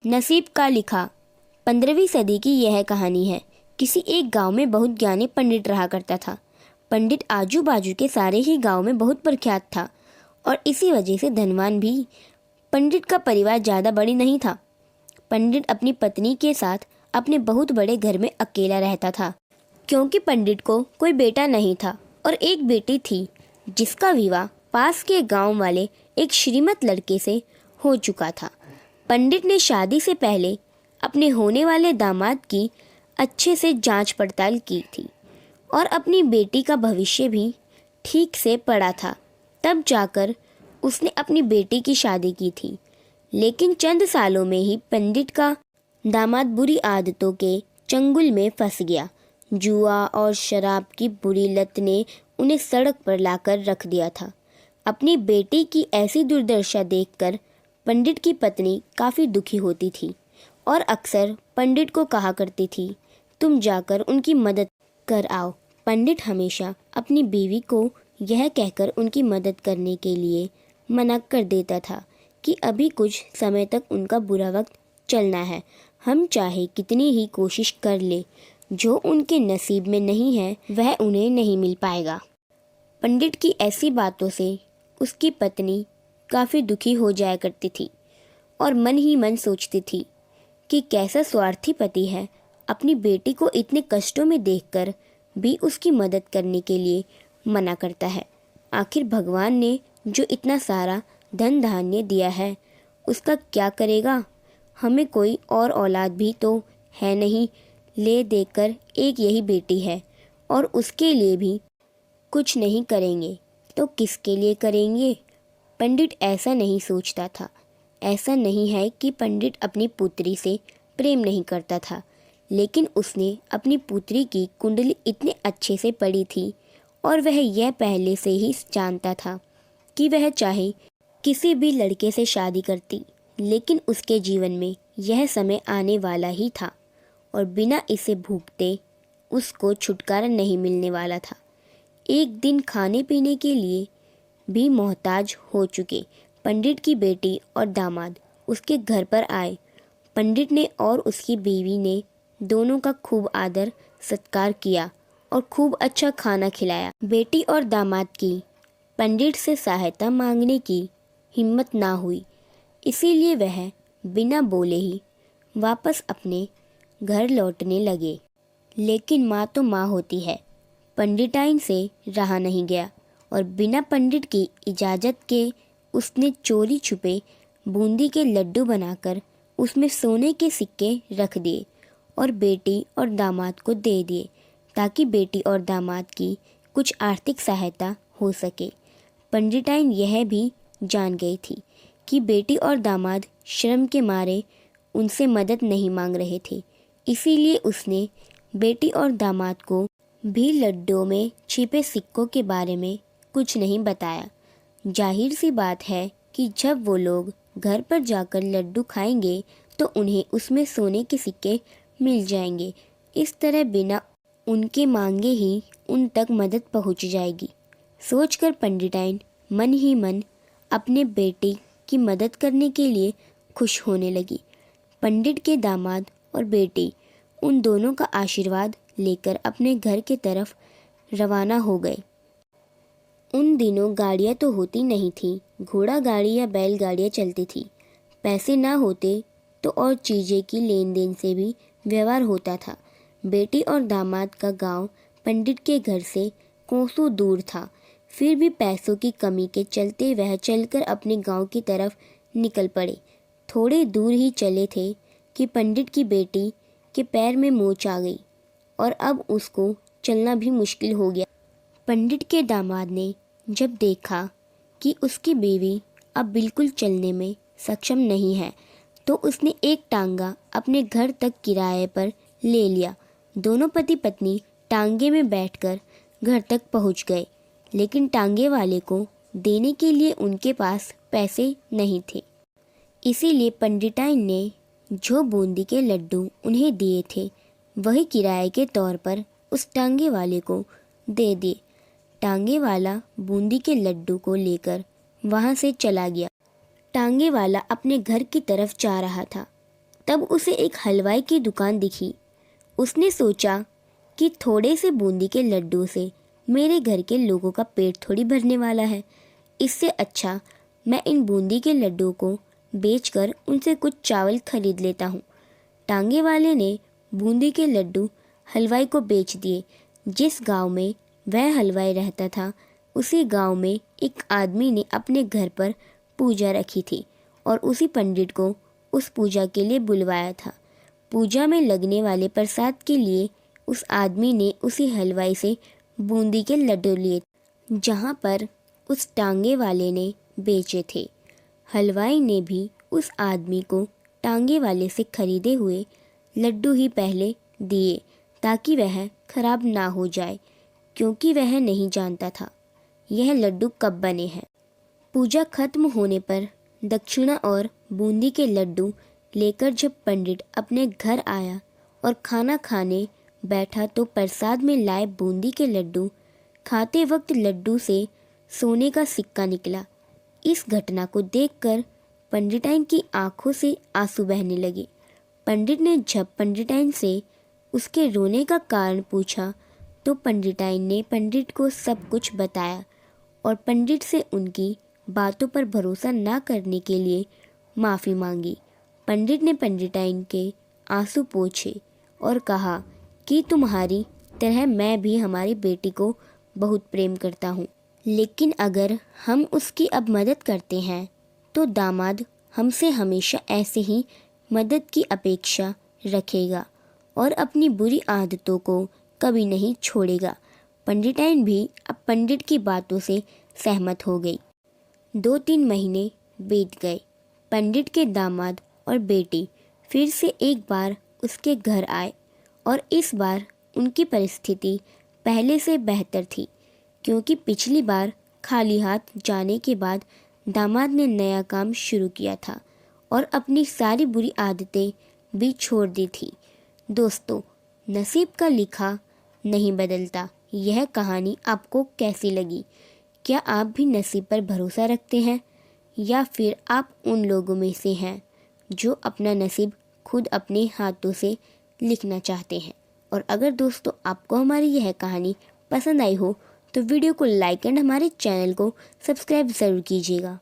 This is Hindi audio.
नसीब का लिखा। 15वीं सदी की यह कहानी है। किसी एक गांव में बहुत ज्ञानी पंडित रहा करता था। पंडित आजू बाजू के सारे ही गांव में बहुत प्रख्यात था और इसी वजह से धनवान भी। पंडित का परिवार ज़्यादा बड़ी नहीं था। पंडित अपनी पत्नी के साथ अपने बहुत बड़े घर में अकेला रहता था, क्योंकि पंडित को कोई बेटा नहीं था और एक बेटी थी जिसका विवाह पास के गांव वाले एक श्रीमंत लड़के से हो चुका था। पंडित ने शादी से पहले अपने होने वाले दामाद की अच्छे से जांच पड़ताल की थी और अपनी बेटी का भविष्य भी ठीक से पढ़ा था। तब जाकर उसने अपनी बेटी की शादी की थी। लेकिन चंद सालों में ही पंडित का दामाद बुरी आदतों के चंगुल में फंस गया। जुआ और शराब की बुरी लत ने उन्हें सड़क पर लाकर रख दिया था। अपनी बेटी की ऐसी दुर्दशा देखकर पंडित की पत्नी काफ़ी दुखी होती थी और अक्सर पंडित को कहा करती थी, तुम जाकर उनकी मदद कर आओ। पंडित हमेशा अपनी बीवी को यह कहकर उनकी मदद करने के लिए मना कर देता था कि अभी कुछ समय तक उनका बुरा वक्त चलना है। हम चाहे कितनी ही कोशिश कर ले, जो उनके नसीब में नहीं है वह उन्हें नहीं मिल पाएगा। पंडित की ऐसी बातों से उसकी पत्नी काफ़ी दुखी हो जाया करती थी और मन ही मन सोचती थी कि कैसा स्वार्थी पति है, अपनी बेटी को इतने कष्टों में देखकर भी उसकी मदद करने के लिए मना करता है। आखिर भगवान ने जो इतना सारा धन धान्य दिया है उसका क्या करेगा। हमें कोई और औलाद भी तो है नहीं, ले देकर एक यही बेटी है और उसके लिए भी कुछ नहीं करेंगे तो किसके लिए करेंगे। पंडित ऐसा नहीं सोचता था। ऐसा नहीं है कि पंडित अपनी पुत्री से प्रेम नहीं करता था, लेकिन उसने अपनी पुत्री की कुंडली इतने अच्छे से पढ़ी थी और वह यह पहले से ही जानता था कि वह चाहे किसी भी लड़के से शादी करती, लेकिन उसके जीवन में यह समय आने वाला ही था और बिना इसे भुगते उसको छुटकारा नहीं मिलने वाला था। एक दिन खाने पीने के लिए भी मोहताज हो चुके पंडित की बेटी और दामाद उसके घर पर आए। पंडित ने और उसकी बीवी ने दोनों का खूब आदर सत्कार किया और खूब अच्छा खाना खिलाया। बेटी और दामाद की पंडित से सहायता मांगने की हिम्मत ना हुई, इसीलिए वह बिना बोले ही वापस अपने घर लौटने लगे। लेकिन माँ तो माँ होती है। पंडिताइन से रहा नहीं गया और बिना पंडित की इजाज़त के उसने चोरी छुपे बूंदी के लड्डू बनाकर उसमें सोने के सिक्के रख दिए और बेटी और दामाद को दे दिए, ताकि बेटी और दामाद की कुछ आर्थिक सहायता हो सके। पंडिताइन यह भी जान गई थी कि बेटी और दामाद शर्म के मारे उनसे मदद नहीं मांग रहे थे, इसीलिए उसने बेटी और दामाद को भी लड्डुओं में छिपे सिक्कों के बारे में कुछ नहीं बताया। जाहिर सी बात है कि जब वो लोग घर पर जाकर लड्डू खाएंगे तो उन्हें उसमें सोने के सिक्के मिल जाएंगे। इस तरह बिना उनके मांगे ही उन तक मदद पहुंच जाएगी। सोचकर पंडिताइन मन ही मन अपने बेटी की मदद करने के लिए खुश होने लगी। पंडित के दामाद और बेटी उन दोनों का आशीर्वाद लेकर अपने घर के तरफ रवाना हो गए। उन दिनों गाड़ियाँ तो होती नहीं थी, घोड़ा गाड़ी या बैलगाड़ियाँ चलती थी। पैसे ना होते तो और चीज़ें की लेन देन से भी व्यवहार होता था। बेटी और दामाद का गांव पंडित के घर से कोसों दूर था, फिर भी पैसों की कमी के चलते वह चलकर अपने गांव की तरफ निकल पड़े। थोड़े दूर ही चले थे कि पंडित की बेटी के पैर में मोच आ गई और अब उसको चलना भी मुश्किल हो गया। पंडित के दामाद ने जब देखा कि उसकी बीवी अब बिल्कुल चलने में सक्षम नहीं है, तो उसने एक टांगा अपने घर तक किराए पर ले लिया। दोनों पति पत्नी टांगे में बैठकर घर तक पहुंच गए, लेकिन टांगे वाले को देने के लिए उनके पास पैसे नहीं थे। इसीलिए पंडिताइन ने जो बूंदी के लड्डू उन्हें दिए थे वही किराए के तौर पर उस टांगे वाले को दे दिए। टांगे वाला बूंदी के लड्डू को लेकर वहां से चला गया। टांगे वाला अपने घर की तरफ जा रहा था, तब उसे एक हलवाई की दुकान दिखी। उसने सोचा कि थोड़े से बूंदी के लड्डू से मेरे घर के लोगों का पेट थोड़ी भरने वाला है। इससे अच्छा मैं इन बूंदी के लड्डू को बेचकर उनसे कुछ चावल खरीद लेता हूँ। टांगे वाले ने बूंदी के लड्डू हलवाई को बेच दिए। जिस गांव में वह हलवाई रहता था, उसी गांव में एक आदमी ने अपने घर पर पूजा रखी थी और उसी पंडित को उस पूजा के लिए बुलवाया था। पूजा में लगने वाले प्रसाद के लिए उस आदमी ने उसी हलवाई से बूंदी के लड्डू लिए, जहाँ पर उस टांगे वाले ने बेचे थे। हलवाई ने भी उस आदमी को टांगे वाले से खरीदे हुए लड्डू ही पहले दिए ताकि वह खराब ना हो जाए, क्योंकि वह नहीं जानता था यह लड्डू कब बने हैं। पूजा खत्म होने पर दक्षिणा और बूंदी के लड्डू लेकर जब पंडित अपने घर आया और खाना खाने बैठा तो प्रसाद में लाए बूंदी के लड्डू खाते वक्त लड्डू से सोने का सिक्का निकला। इस घटना को देखकर पंडिताइन की आंखों से आंसू बहने लगे। पंडित ने जब पंडिताइन से उसके रोने का कारण पूछा तो पंडिताइन ने पंडित को सब कुछ बताया और पंडित से उनकी बातों पर भरोसा ना करने के लिए माफ़ी मांगी। पंडित ने पंडिताइन के आंसू पोंछे और कहा कि तुम्हारी तरह मैं भी हमारी बेटी को बहुत प्रेम करता हूँ, लेकिन अगर हम उसकी अब मदद करते हैं तो दामाद हमसे हमेशा ऐसे ही मदद की अपेक्षा रखेगा और अपनी बुरी आदतों को कभी नहीं छोड़ेगा। पंडिताइन भी अब पंडित की बातों से सहमत हो गई। 2-3 महीने बीत गए। पंडित के दामाद और बेटी फिर से एक बार उसके घर आए और इस बार उनकी परिस्थिति पहले से बेहतर थी, क्योंकि पिछली बार खाली हाथ जाने के बाद दामाद ने नया काम शुरू किया था और अपनी सारी बुरी आदतें भी छोड़ दी थी। दोस्तों, नसीब का लिखा नहीं बदलता। यह कहानी आपको कैसी लगी? क्या आप भी नसीब पर भरोसा रखते हैं या फिर आप उन लोगों में से हैं जो अपना नसीब खुद अपने हाथों से लिखना चाहते हैं? और अगर दोस्तों आपको हमारी यह कहानी पसंद आई हो तो वीडियो को लाइक एंड हमारे चैनल को सब्सक्राइब ज़रूर कीजिएगा।